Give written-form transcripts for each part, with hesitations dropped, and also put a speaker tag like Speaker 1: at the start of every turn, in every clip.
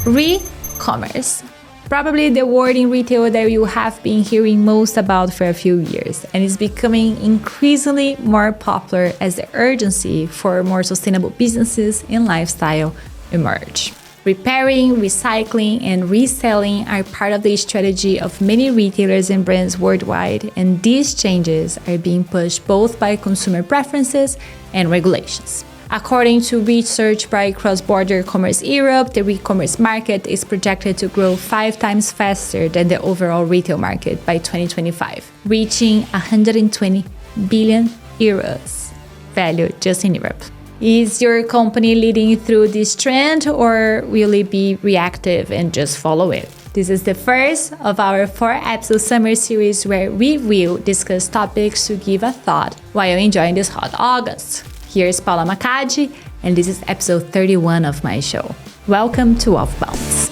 Speaker 1: Recommerce. Probably the word in retail that you have been hearing most about for a few years, and is becoming increasingly more popular as the urgency for more sustainable businesses and lifestyle emerge. Repairing, recycling, and reselling are part of the strategy of many retailers and brands worldwide, and these changes are being pushed both by consumer preferences and regulations. According to research by Cross-Border Commerce Europe, the Recommerce market is projected to grow 5 times faster than the overall retail market by 2025, reaching 120 billion euros value just in Europe. Is your company leading through this trend, or will it be reactive and just follow it? This is the first of our 4-episode summer series where we will discuss topics to give a thought while enjoying this hot August. Here's Paula Macaggi, and this is episode 31 of my show. Welcome to OFFBounds.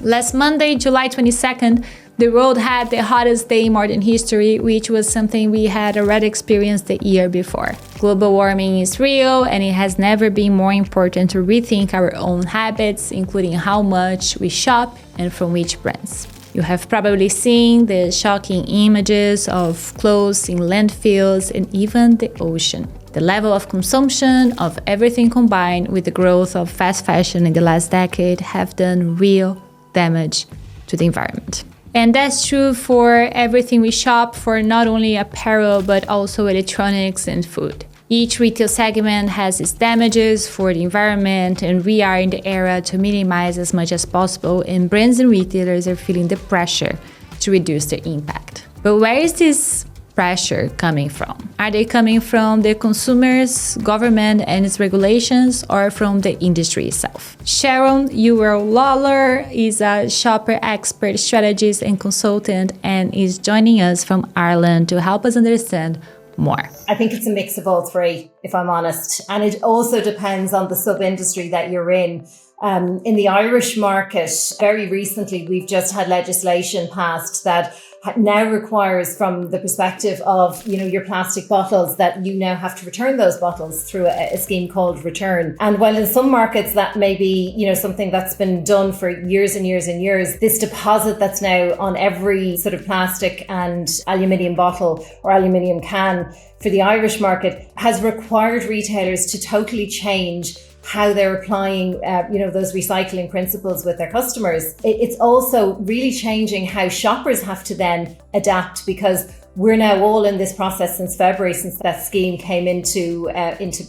Speaker 1: Last Monday, July 22nd, the world had the hottest day in modern history, which was something we had already experienced the year before. Global warming is real, and it has never been more important to rethink our own habits, including how much we shop and from which brands. You have probably seen the shocking images of clothes in landfills and even the ocean. The level of consumption of everything combined with the growth of fast fashion in the last decade have done real damage to the environment. And that's true for everything we shop for, not only apparel, but also electronics and food. Each retail segment has its damages for the environment, and we are in the era to minimize as much as possible, and brands and retailers are feeling the pressure to reduce their impact. But where is this pressure coming from? Are they coming from the consumers, government and its regulations, or from the industry itself? Sharon Yourell Lawlor is a shopper expert, strategist and consultant, and is joining us from Ireland to help us understand more.
Speaker 2: I think it's a mix of all three, if I'm honest. And it also depends on the sub-industry that you're in. In the Irish market, very recently, we've just had legislation passed that now requires, from the perspective of, your plastic bottles, that you now have to return those bottles through a scheme called Return. And while in some markets that may be, something that's been done for years and years and years, this deposit that's now on every sort of plastic and aluminium bottle or aluminium can for the Irish market has required retailers to totally change how they're applying, those recycling principles with their customers. It's also really changing how shoppers have to then adapt, because we're now all in this process since February, since that scheme came into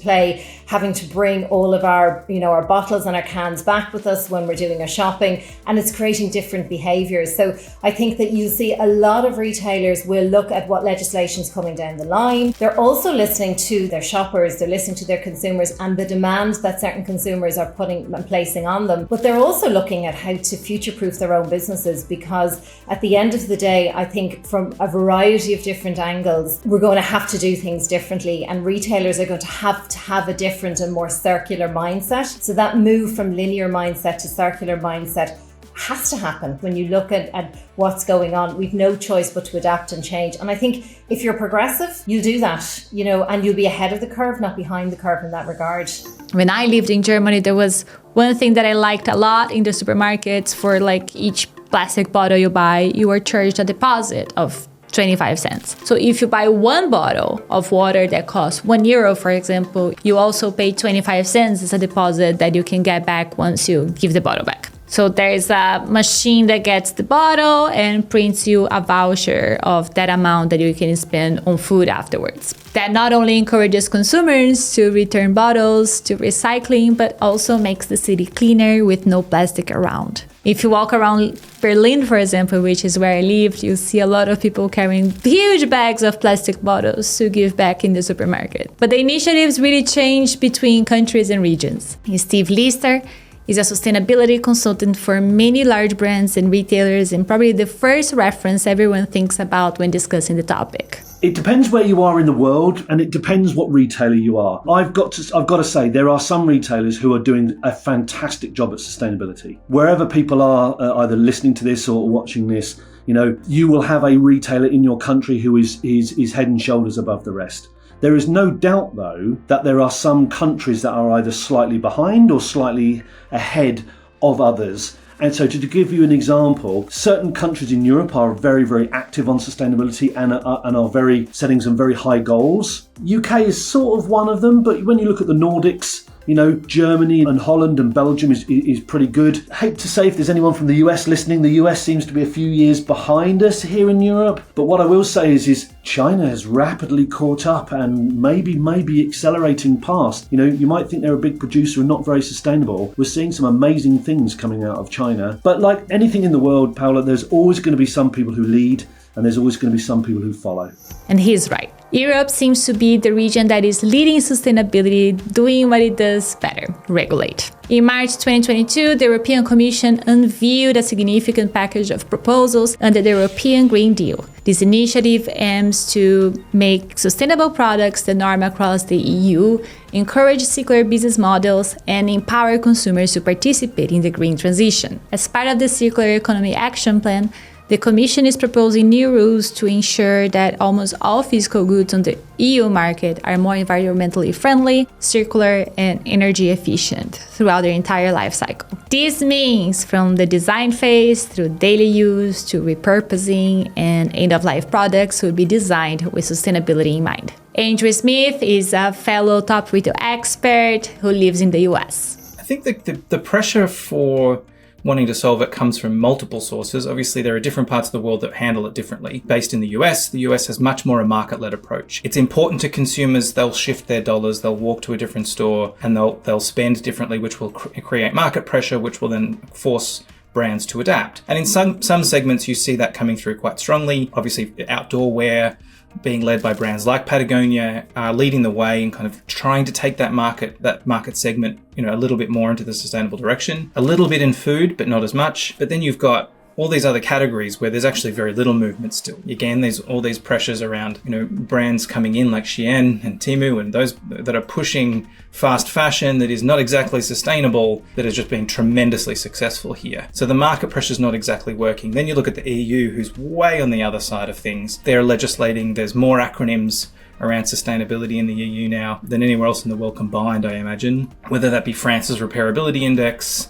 Speaker 2: play, having to bring all of our, our bottles and our cans back with us when we're doing our shopping, and it's creating different behaviours. So I think that you'll see a lot of retailers will look at what legislation's coming down the line. They're also listening to their shoppers, they're listening to their consumers and the demands that certain consumers are putting and placing on them. But they're also looking at how to future-proof their own businesses, because at the end of the day, I think from a variety of different angles, we're going to have to do things differently, and retailers are going to have a different and more circular mindset. So that move from linear mindset to circular mindset has to happen. When you look at what's going on, we've no choice but to adapt and change. And I think if you're progressive, you'll do that, and you'll be ahead of the curve, not behind the curve in that regard.
Speaker 1: When I lived in Germany, there was one thing that I liked a lot in the supermarkets. For like each plastic bottle you buy, you are charged a deposit of 25 cents. So if you buy one bottle of water that costs €1, for example, you also pay 25 cents as a deposit that you can get back once you give the bottle back. So there's a machine that gets the bottle and prints you a voucher of that amount that you can spend on food afterwards. That not only encourages consumers to return bottles to recycling, but also makes the city cleaner with no plastic around. If you walk around Berlin, for example, which is where I lived, you see a lot of people carrying huge bags of plastic bottles to give back in the supermarket. But the initiatives really change between countries and regions. Steve Lister is a sustainability consultant for many large brands and retailers, and probably the first reference everyone thinks about when discussing the topic.
Speaker 3: It depends where you are in the world, and it depends what retailer you are. I've got to say, there are some retailers who are doing a fantastic job at sustainability. Wherever people are either listening to this or watching this, you will have a retailer in your country who is head and shoulders above the rest. There is no doubt, though, that there are some countries that are either slightly behind or slightly ahead of others. And so to give you an example, certain countries in Europe are very, very active on sustainability and are very setting some very high goals. UK is sort of one of them, but when you look at the Nordics, you know, Germany and Holland and Belgium is pretty good. I hate to say if there's anyone from the US listening, the US seems to be a few years behind us here in Europe. But what I will say is China has rapidly caught up and maybe accelerating past. You know, you might think they're a big producer and not very sustainable. We're seeing some amazing things coming out of China. But like anything in the world, Paula, there's always going to be some people who lead and there's always going to be some people who follow.
Speaker 1: And he's right. Europe seems to be the region that is leading sustainability, doing what it does better, regulate. In March 2022, the European Commission unveiled a significant package of proposals under the European Green Deal. This initiative aims to make sustainable products the norm across the EU, encourage circular business models, and empower consumers to participate in the green transition. As part of the Circular Economy Action Plan, the Commission is proposing new rules to ensure that almost all physical goods on the EU market are more environmentally friendly, circular, and energy efficient throughout their entire life cycle. This means from the design phase through daily use to repurposing and end-of-life products will be designed with sustainability in mind. Andrew Smith is a fellow top retail expert who lives in the US.
Speaker 4: I think the pressure for wanting to solve it comes from multiple sources. Obviously, there are different parts of the world that handle it differently. Based in the US has much more a market-led approach. It's important to consumers. They'll shift their dollars, they'll walk to a different store, and they'll spend differently, which will create market pressure, which will then force brands to adapt. And in some segments, you see that coming through quite strongly. Obviously, outdoor wear, being led by brands like Patagonia, leading the way and kind of trying to take that market segment, you know, a little bit more into the sustainable direction. A little bit in food, but not as much. But then you've got all these other categories where there's actually very little movement still. Again, there's all these pressures around, you know, brands coming in like Shein and Temu and those that are pushing fast fashion that is not exactly sustainable, that has just been tremendously successful here. So the market pressure is not exactly working. Then you look at the EU, who's way on the other side of things. They're legislating, there's more acronyms around sustainability in the EU now than anywhere else in the world combined, I imagine. Whether that be France's repairability index,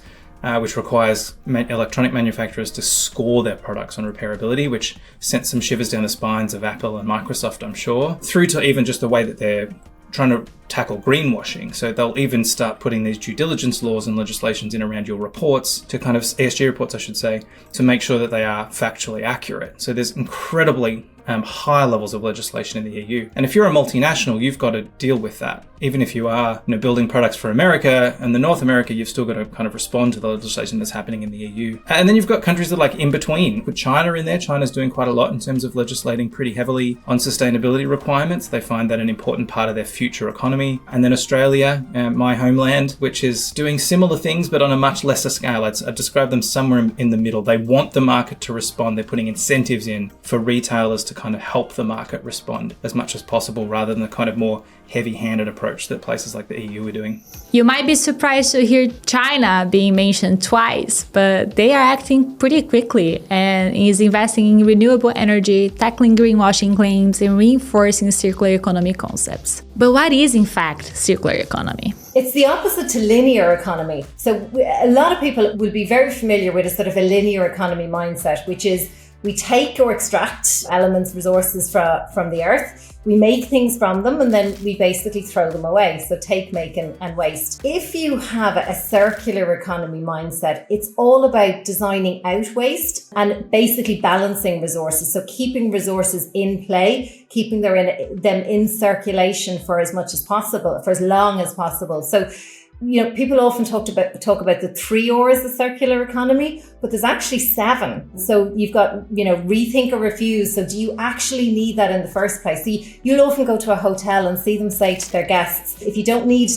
Speaker 4: which requires electronic manufacturers to score their products on repairability, which sent some shivers down the spines of Apple and Microsoft, I'm sure, through to even just the way that they're trying to tackle greenwashing. So they'll even start putting these due diligence laws and legislations in around your reports, to kind of ESG reports, I should say, to make sure that they are factually accurate. So there's incredibly high levels of legislation in the EU. And if you're a multinational, you've got to deal with that. Even if you are, you know, building products for America and the North America, you've still got to kind of respond to the legislation that's happening in the EU. And then you've got countries that are like in between. With China in there, China's doing quite a lot in terms of legislating pretty heavily on sustainability requirements. They find that an important part of their future economy. And then Australia, my homeland, which is doing similar things, but on a much lesser scale. I'd describe them somewhere in the middle. They want the market to respond. They're putting incentives in for retailers to kind of help the market respond as much as possible, rather than the kind of more heavy-handed approach that places like the EU are doing.
Speaker 1: You might be surprised to hear China being mentioned twice, but they are acting pretty quickly and is investing in renewable energy, tackling greenwashing claims, and reinforcing circular economy concepts. But what is, in fact, circular economy?
Speaker 2: It's the opposite to linear economy. So a lot of people will be very familiar with a sort of a linear economy mindset, which is we take or extract elements, resources from the earth, we make things from them, and then we basically throw them away. So take, make, and waste. If you have a circular economy mindset, it's all about designing out waste and basically balancing resources. So keeping resources in play, keeping them in circulation for as much as possible, for as long as possible. So, you know, people often talk about the 3 R's of circular economy, but there's actually 7. So you've got, you know, rethink or refuse. So do you actually need that in the first place? So you'll often go to a hotel and see them say to their guests, if you don't need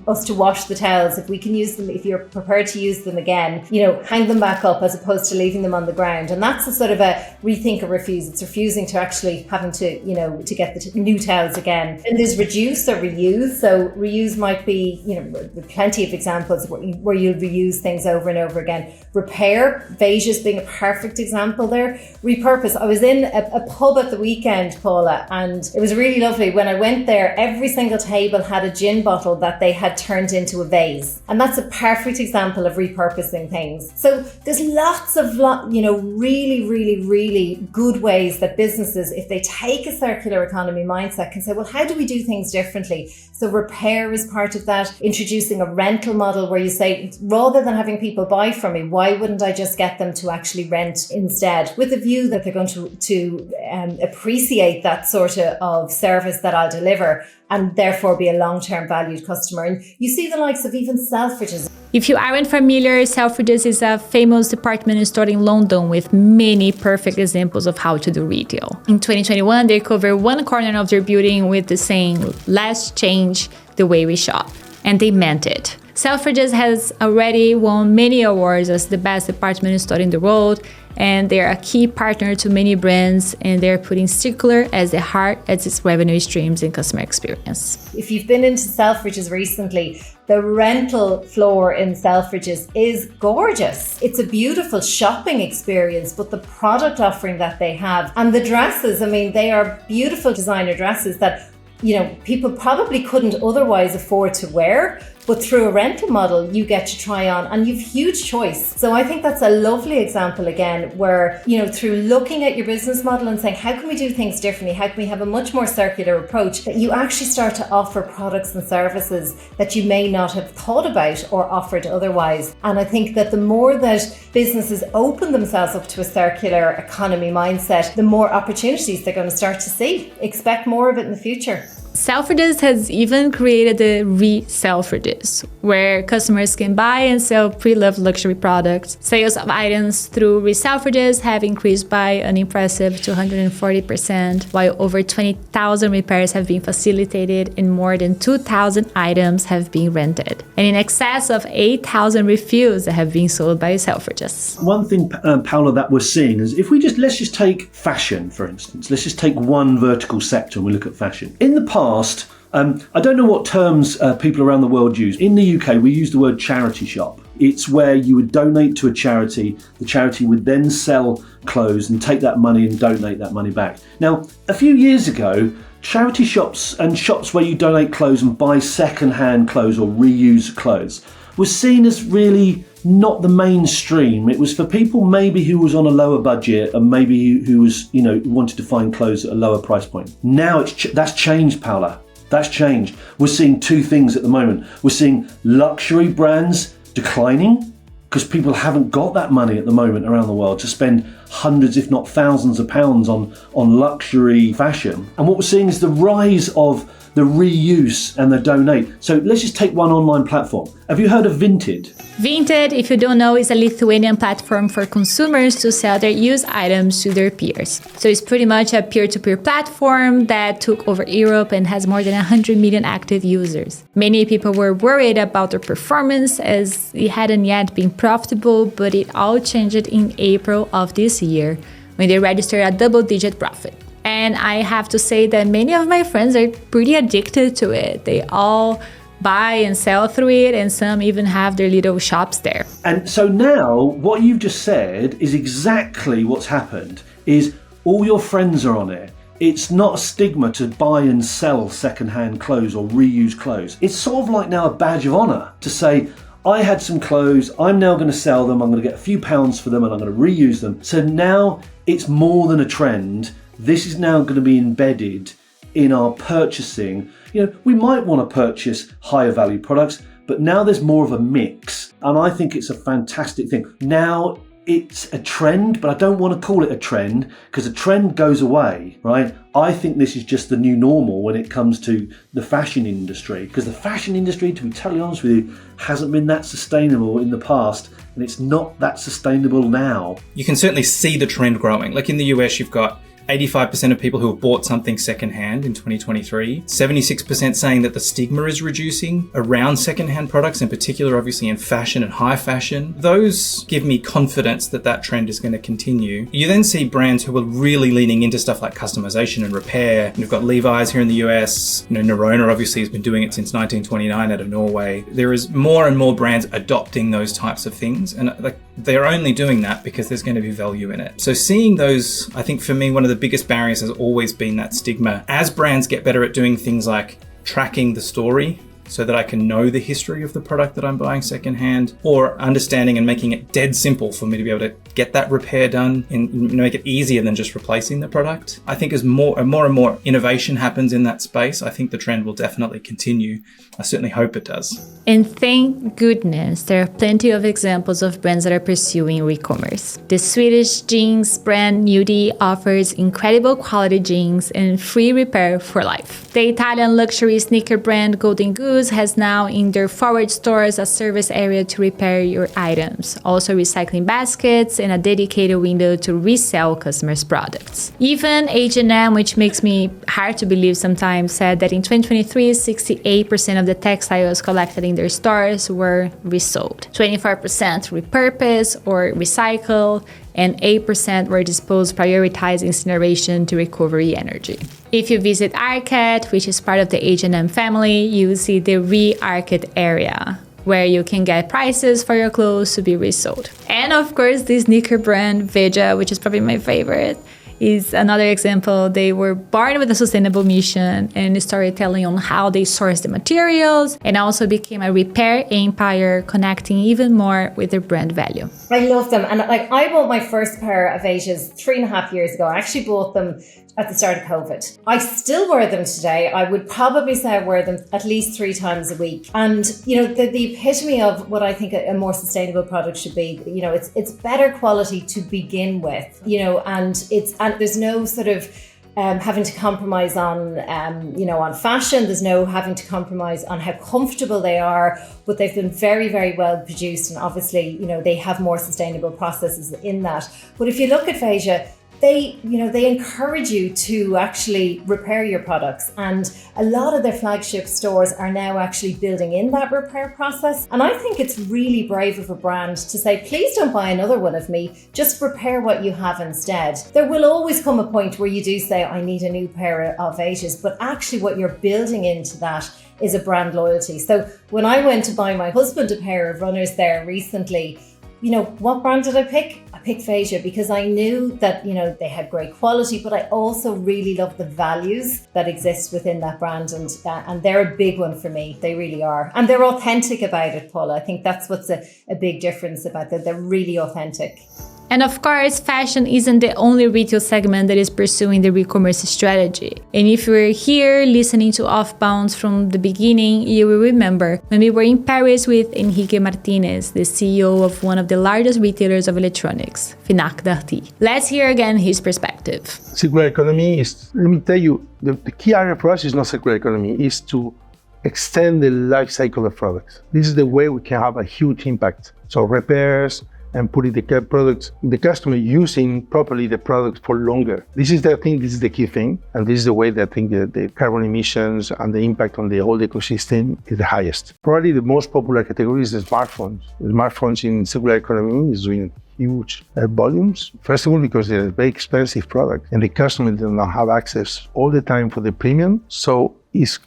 Speaker 2: us to wash the towels, if we can use them, if you're prepared to use them again, you know, hang them back up as opposed to leaving them on the ground. And that's a sort of a rethink or refuse. It's refusing to actually having to, you know, to get the new towels again. And there's reduce or reuse. So reuse might be, you know, plenty of examples where you'll reuse things over and over again. Repair, Veja's being a perfect example there. Repurpose. I was in a pub at the weekend, Paula, and it was really lovely. When I went there, every single table had a gin bottle that they had turned into a vase. And that's a perfect example of repurposing things. So there's lots of, really, really, really good ways that businesses, if they take a circular economy mindset, can say, well, how do we do things differently? So repair is part of that. Introducing a rental model where you say, rather than having people buy from me, why wouldn't I just get them to actually rent instead, with a view that they're going to appreciate that sort of service that I'll deliver, and therefore be a long-term valued customer. And you see the likes of even Selfridges.
Speaker 1: If you aren't familiar, Selfridges is a famous department store in London with many perfect examples of how to do retail. In 2021, they covered one corner of their building with the saying, "Let's change the way we shop." And they meant it. Selfridges has already won many awards as the best department store in the world, and they're a key partner to many brands, and they're putting circular as the heart as its revenue streams and customer experience.
Speaker 2: If you've been into Selfridges recently, the rental floor in Selfridges is gorgeous. It's a beautiful shopping experience, but the product offering that they have and the dresses, they are beautiful designer dresses that people probably couldn't otherwise afford to wear, but through a rental model, you get to try on and you've huge choice. So I think that's a lovely example again, where, through looking at your business model and saying, how can we do things differently? How can we have a much more circular approach, that you actually start to offer products and services that you may not have thought about or offered otherwise. And I think that the more that businesses open themselves up to a circular economy mindset, the more opportunities they're going to start to see. Expect more of it in the future.
Speaker 1: Selfridges has even created the Selfridges, where customers can buy and sell pre-loved luxury products. Sales of items through Selfridges have increased by an impressive 240%, while over 20,000 repairs have been facilitated and more than 2,000 items have been rented, and in excess of 8,000 refills that have been sold by Selfridges.
Speaker 3: One thing, Paula, that we're seeing is let's just take fashion, for instance. Let's just take one vertical sector and we look at fashion. In the past, I don't know what terms people around the world use. In the UK, we use the word charity shop. It's where you would donate to a charity. The charity would then sell clothes and take that money and donate that money back. Now, a few years ago, charity shops and shops where you donate clothes and buy second-hand clothes or reuse clothes was seen as really not the mainstream. It was for people maybe who was on a lower budget and maybe who was, wanted to find clothes at a lower price point. Now that's changed, Paula. That's changed. We're seeing two things at the moment. We're seeing luxury brands declining because people haven't got that money at the moment around the world to spend hundreds, if not thousands of pounds on luxury fashion. And what we're seeing is the rise of the reuse and the donate. So let's just take one online platform. Have you heard of Vinted?
Speaker 1: Vinted, if you don't know, is a Lithuanian platform for consumers to sell their used items to their peers. So it's pretty much a peer-to-peer platform that took over Europe and has more than 100 million active users. Many people were worried about their performance as it hadn't yet been profitable, but it all changed in April of this year when they registered a double-digit profit. And I have to say that many of my friends are pretty addicted to it. They all buy and sell through it, and some even have their little shops there.
Speaker 3: And so now what you've just said is exactly what's happened, is all your friends are on it. It's not a stigma to buy and sell second-hand clothes or reuse clothes. It's sort of like now a badge of honour to say, I had some clothes, I'm now going to sell them, I'm going to get a few pounds for them and I'm going to reuse them. So now it's more than a trend. This is now going to be embedded in our purchasing. We might want to purchase higher value products, but now there's more of a mix. And I think it's a fantastic thing. Now it's a trend, but I don't want to call it a trend because a trend goes away, right? I think this is just the new normal when it comes to the fashion industry, because the fashion industry, to be totally honest with you, hasn't been that sustainable in the past, and it's not that sustainable now.
Speaker 4: You can certainly see the trend growing. Like in the US, you've got 85% of people who have bought something secondhand in 2023, 76% saying that the stigma is reducing around secondhand products, in particular, obviously in fashion and high fashion. Those give me confidence that that trend is going to continue. You then see brands who are really leaning into stuff like customization and repair. You've got Levi's here in the US. Nerona obviously has been doing it since 1929 out of Norway. There is more and more brands adopting those types of things, and they're only doing that because there's going to be value in it. So seeing those, I think for me, one of the biggest barriers has always been that stigma. As brands get better at doing things like tracking the story so that I can know the history of the product that I'm buying secondhand, or understanding and making it dead simple for me to be able to get that repair done and make it easier than just replacing the product. I think as more and more innovation happens in that space, I think the trend will definitely continue. I certainly hope it does.
Speaker 1: And thank goodness there are plenty of examples of brands that are pursuing Recommerce. The Swedish jeans brand Nudie offers incredible quality jeans and free repair for life. The Italian luxury sneaker brand Golden Goose has now in their forward stores a service area to repair your items, also recycling baskets and a dedicated window to resell customers' products. Even H&M, which makes me hard to believe sometimes, said that in 2023, 68% of the textiles collected in their stores were resold, 24% repurposed or recycled, and 8% were disposed, prioritizing incineration to recovery energy. If you visit Arket, which is part of the H&M family, you will see the Re-Arket area, where you can get prices for your clothes to be resold. And of course, the sneaker brand Veja, which is probably my favorite, is another example. They were born with a sustainable mission and storytelling on how they source the materials, and also became a repair empire, connecting even more with their brand value.
Speaker 2: I love them. And I bought my first pair of Vejas 3.5 years ago. I actually bought them at the start of COVID. I still wear them today. I would probably say I wear them at least 3 times a week. And, the epitome of what I think a more sustainable product should be, it's better quality to begin with, and there's no sort of having to compromise on, on fashion. There's no having to compromise on how comfortable they are, but they've been very, very well produced. And obviously, they have more sustainable processes in that. But if you look at Veja, they encourage you to actually repair your products. And a lot of their flagship stores are now actually building in that repair process. And I think it's really brave of a brand to say, please don't buy another one of me, just repair what you have instead. There will always come a point where you do say, I need a new pair of Vejas, but actually what you're building into that is a brand loyalty. So when I went to buy my husband a pair of runners there recently, what brand did I pick? I picked Veja because I knew that, they had great quality, but I also really love the values that exist within that brand. And they're a big one for me. They really are. And they're authentic about it, Paula. I think that's what's a big difference about that. They're really authentic.
Speaker 1: And of course, fashion isn't the only retail segment that is pursuing the Recommerce strategy. And if you were here listening to OFFBounds from the beginning, you will remember when we were in Paris with Enrique Martinez, the CEO of one of the largest retailers of electronics, Fnac Darty. Let's hear again his perspective.
Speaker 5: Circular economy is, let me tell you, the key area for us is not circular economy, is to extend the life cycle of products. This is the way we can have a huge impact. So repairs, and putting the customer using properly the product for longer. This is the key thing. And this is the way that I think the carbon emissions and the impact on the whole ecosystem is the highest. Probably the most popular category is the smartphones. The smartphones in circular economy is doing huge volumes. First of all, because they're a very expensive product and the customer does not have access all the time for the premium. So it's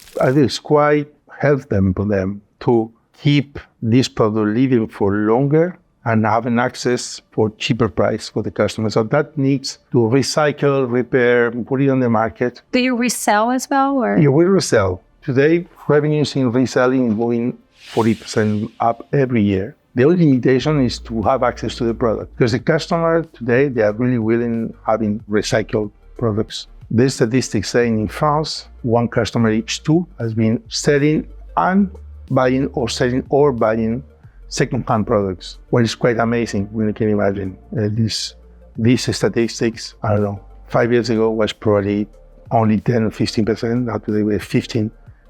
Speaker 5: quite helpful for them to keep this product living for longer and having access for cheaper price for the customer. So that needs to recycle, repair, put it on the market.
Speaker 6: Do you resell as well? Or?
Speaker 5: Yeah, we resell. Today, revenues in reselling is going 40% up every year. The only limitation is to have access to the product. Because the customer today, they are really willing having recycled products. The statistics saying in France, 1 customer each 2 has been selling and buying or selling or buying second-hand products, what is quite amazing when you can imagine. These statistics, I don't know, 5 years ago was probably only 10 or 15%, now today we're 15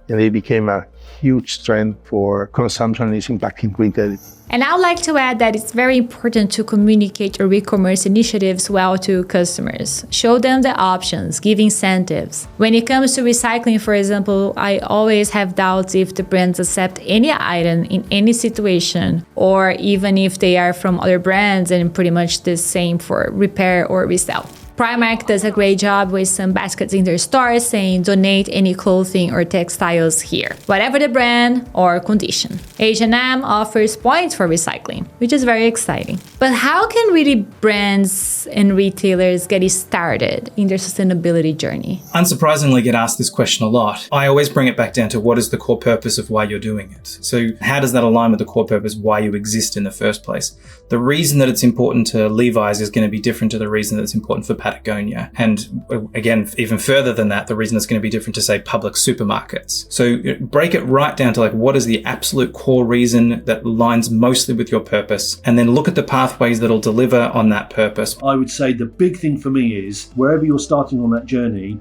Speaker 5: and it became a huge trend for consumption is impacting retail.
Speaker 1: And I would like to add that it's very important to communicate your e-commerce initiatives well to customers. Show them the options, give incentives. When it comes to recycling, for example, I always have doubts if the brands accept any item in any situation, or even if they are from other brands and pretty much the same for repair or resell. Primark does a great job with some baskets in their stores saying donate any clothing or textiles here, whatever the brand or condition. H&M offers points for recycling, which is very exciting. But how can really brands and retailers get started in their sustainability journey?
Speaker 4: Unsurprisingly, get asked this question a lot. I always bring it back down to what is the core purpose of why you're doing it. So how does that align with the core purpose why you exist in the first place? The reason that it's important to Levi's is going to be different to the reason that it's important for Patagonia. And again, even further than that, the reason it's going to be different to, say, public supermarkets. So break it right down to like, what is the absolute core reason that aligns mostly with your purpose? And then look at the pathways that'll deliver on that purpose.
Speaker 3: I would say the big thing for me is wherever you're starting on that journey,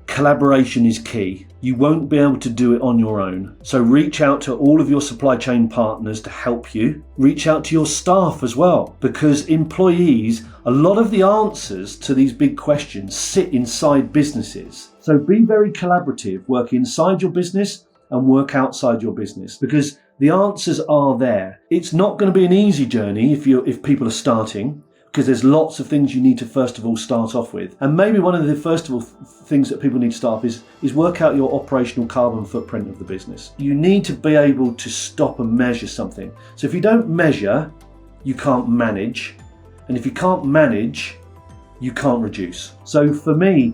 Speaker 3: collaboration is key. You won't be able to do it on your own. So reach out to all of your supply chain partners to help you. Reach out to your staff as well, because employees, a lot of the answers to these big questions sit inside businesses. So be very collaborative, work inside your business and work outside your business, because the answers are there. It's not going to be an easy journey if people are starting, because there's lots of things you need to first of all start off with. And maybe one of the first of all things that people need to start off is work out your operational carbon footprint of the business. You need to be able to stop and measure something. So if you don't measure, you can't manage. And if you can't manage, you can't reduce. So for me,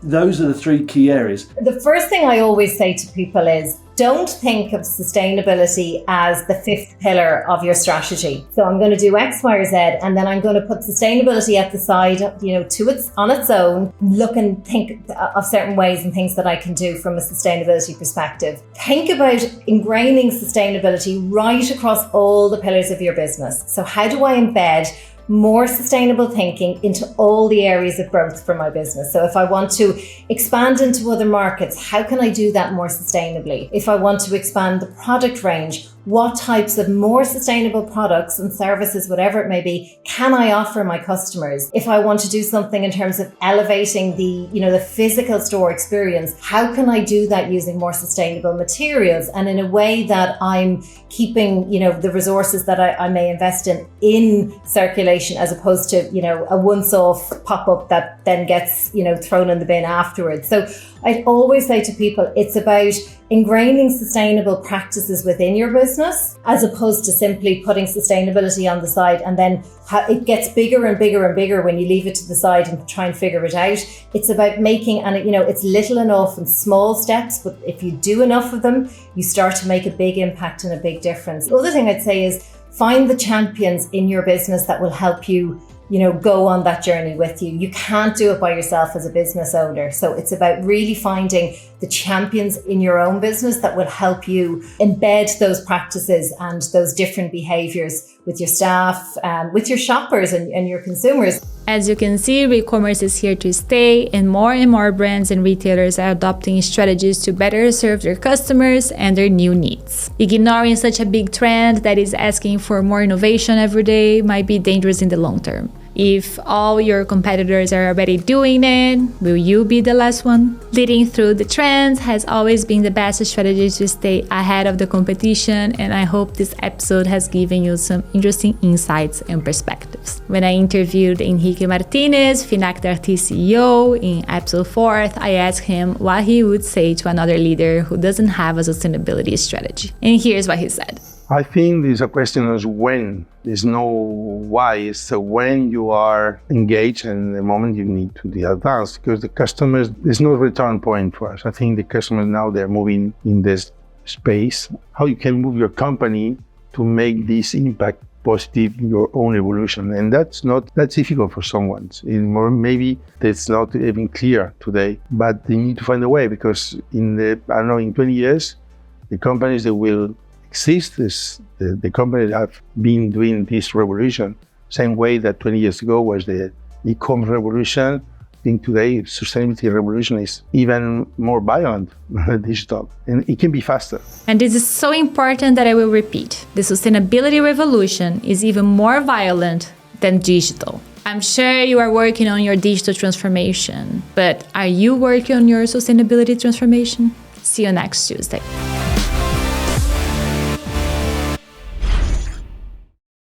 Speaker 3: those are the three key areas.
Speaker 2: The first thing I always say to people is, don't think of sustainability as the fifth pillar of your strategy. So I'm going to do X, Y, or Z, and then I'm going to put sustainability at the side, on its own, look and think of certain ways and things that I can do from a sustainability perspective. Think about ingraining sustainability right across all the pillars of your business. So how do I embed more sustainable thinking into all the areas of growth for my business? So if I want to expand into other markets, how can I do that more sustainably? If I want to expand the product range, what types of more sustainable products and services, whatever it may be, can I offer my customers? If I want to do something in terms of elevating the physical store experience, how can I do that using more sustainable materials and in a way that I'm keeping, the resources that I may invest in circulation, as opposed to, a once-off pop-up that then gets, thrown in the bin afterwards. So I'd always say to people, it's about ingraining sustainable practices within your business, as opposed to simply putting sustainability on the side and then it gets bigger and bigger and bigger when you leave it to the side and try and figure it out. It's about making, and it's little enough and small steps, but if you do enough of them, you start to make a big impact and a big difference. The other thing I'd say is find the champions in your business that will help you go on that journey with you. You can't do it by yourself as a business owner. So it's about really finding the champions in your own business that will help you embed those practices and those different behaviors with your staff, with your shoppers and your consumers.
Speaker 1: As you can see, Recommerce is here to stay, and more brands and retailers are adopting strategies to better serve their customers and their new needs. Ignoring such a big trend that is asking for more innovation every day might be dangerous in the long term. If all your competitors are already doing it, will you be the last one? Leading through the trends has always been the best strategy to stay ahead of the competition, and I hope this episode has given you some interesting insights and perspectives. When I interviewed Enrique Martinez, Fnac Darty CEO, in episode 4, I asked him what he would say to another leader who doesn't have a sustainability strategy. And here's what he said.
Speaker 5: I think there's a question of when. There's no why. It's when you are engaged and the moment you need to be advanced, because the customers, there's no return point for us. I think the customers now, they're moving in this space. How you can move your company to make this impact positive in your own evolution. And that's difficult for someone. Maybe that's not even clear today, but they need to find a way, because in 20 years, the companies that will exist, the companies that have been doing this revolution, same way that 20 years ago was the e-commerce revolution, think today sustainability revolution is even more violent than digital, and it can be faster.
Speaker 1: And this is so important that I will repeat. The sustainability revolution is even more violent than digital. I'm sure you are working on your digital transformation, but are you working on your sustainability transformation? See you next Tuesday.